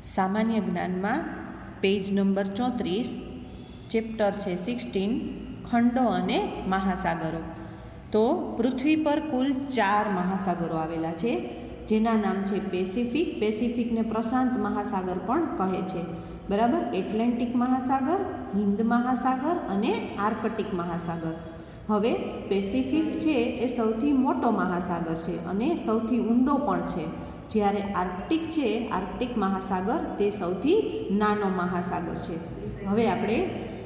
સામાન્ય જ્ઞાનમાં page number 34, chapter છે 16, ખંડો અને મહાસાગરો. તો પૃથ્વી પર કુલ 4 મહાસાગરો આવેલા છે, જેના નામ છે પેસિફિક. પેસિફિકને પ્રશાંત મહાસાગર પણ કહે છે, બરાબર. એટલાન્ટિક મહાસાગર, હિન્દ મહાસાગર અને આર્કટિક મહાસાગર. હવે પેસિફિક છે એ સૌથી મોટો મહાસાગર છે અને સૌથી ઊંડો પણ છે, જ્યારે આર્કટિક છે, આર્કટિક મહાસાગર, તે સૌથી નાનો મહાસાગર છે. હવે આપણે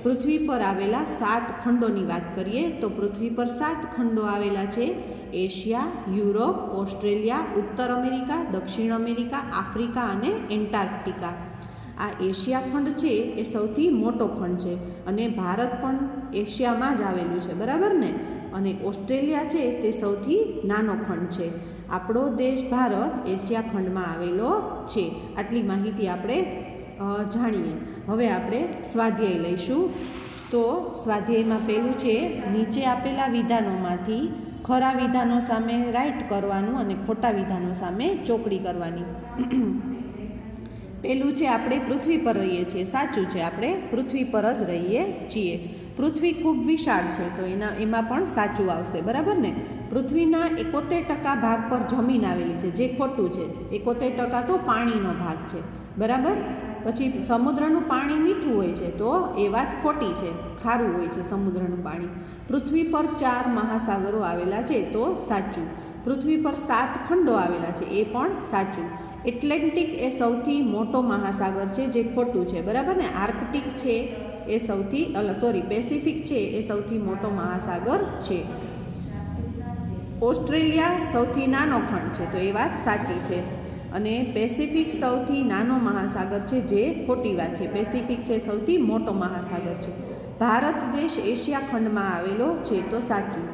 પૃથ્વી પર આવેલા 7 ખંડોની વાત કરીએ તો પૃથ્વી પર 7 ખંડો આવેલા છે: એશિયા, યુરોપ, ઓસ્ટ્રેલિયા, ઉત્તર અમેરિકા, દક્ષિણ અમેરિકા, આફ્રિકા અને એન્ટાર્કટિકા. આ એશિયા ખંડ છે એ સૌથી મોટો ખંડ છે અને ભારત પણ એશિયામાં જ આવેલું છે, બરાબર ને. અને ઓસ્ટ્રેલિયા છે તે સૌથી નાનો ખંડ છે. આપણો દેશ ભારત એશિયા ખંડમાં આવેલો છે. આટલી માહિતી આપણે જાણીએ. હવે આપણે સ્વાધ્યાય લઈશું. તો સ્વાધ્યાયમાં પહેલું છે, નીચે આપેલા વિધાનોમાંથી ખરા વિધાનો સામે રાઈટ કરવાનું અને ખોટા વિધાનો સામે ચોકડી કરવાની. પહેલું છે, આપણે પૃથ્વી પર રહીએ છીએ. સાચું છે, આપણે પૃથ્વી પર જ રહીએ છીએ. પૃથ્વી ખૂબ વિશાળ છે, તો એમાં પણ સાચું આવશે, બરાબર ને. પૃથ્વીના 71% ભાગ પર જમીન આવેલી છે, જે ખોટું છે. 71% તો પાણીનો ભાગ છે, બરાબર. પછી સમુદ્રનું પાણી મીઠું હોય છે, તો એ વાત ખોટી છે, ખારું હોય છે સમુદ્રનું પાણી. પૃથ્વી પર 4 મહાસાગરો આવેલા છે, તો સાચું. પૃથ્વી પર 7 ખંડો આવેલા છે, એ પણ સાચું. એટલાન્ટિક એ સૌથી મોટો મહાસાગર છે, જે ખોટું છે, બરાબર ને. આર્કટિક છે એ પેસિફિક છે એ સૌથી મોટો મહાસાગર છે. ઓસ્ટ્રેલિયા સૌથી નાનો ખંડ છે, તો એ વાત સાચી છે. અને પેસિફિક સૌથી નાનો મહાસાગર છે, જે ખોટી વાત છે. પેસિફિક છે સૌથી મોટો મહાસાગર છે. ભારત દેશ એશિયા ખંડમાં આવેલો છે, તો સાચું.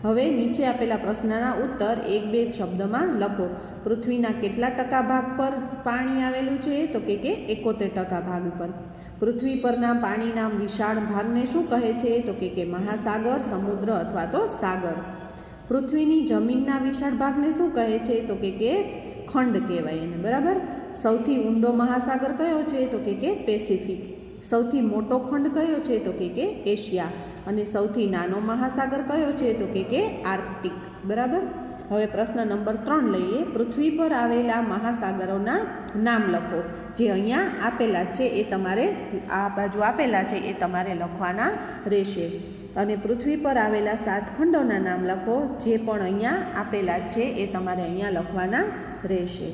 હવે નીચે આપેલા પ્રશ્નના ઉત્તર 1-2 શબ્દમાં લખો. પૃથ્વીના કેટલા ટકા ભાગ પર પાણી આવેલું છે? તો કે 71% ભાગ ઉપર. પૃથ્વી પરના પાણીના વિશાળ ભાગને શું કહે છે? તો કે મહાસાગર, સમુદ્ર અથવા તો સાગર. પૃથ્વીની જમીનના વિશાળ ભાગને શું કહે છે? તો કે ખંડ કહેવાય એને, બરાબર. સૌથી ઊંડો મહાસાગર કયો છે? તો કે પેસિફિક. સૌથી મોટો ખંડ કયો છે? તો કે એશિયા. અને સૌથી નાનો મહાસાગર કયો છે? તો કે આર્કટિક, બરાબર. હવે પ્રશ્ન નંબર 3 લઈએ. પૃથ્વી પર આવેલા મહાસાગરોના નામ લખો. જે અહીંયા આપેલા છે એ તમારે, આ બાજુ આપેલા છે એ તમારે લખવાના રહેશે. અને પૃથ્વી પર આવેલા 7 ખંડોના નામ લખો. જે પણ અહીંયા આપેલા છે એ તમારે અહીંયા લખવાના રહેશે.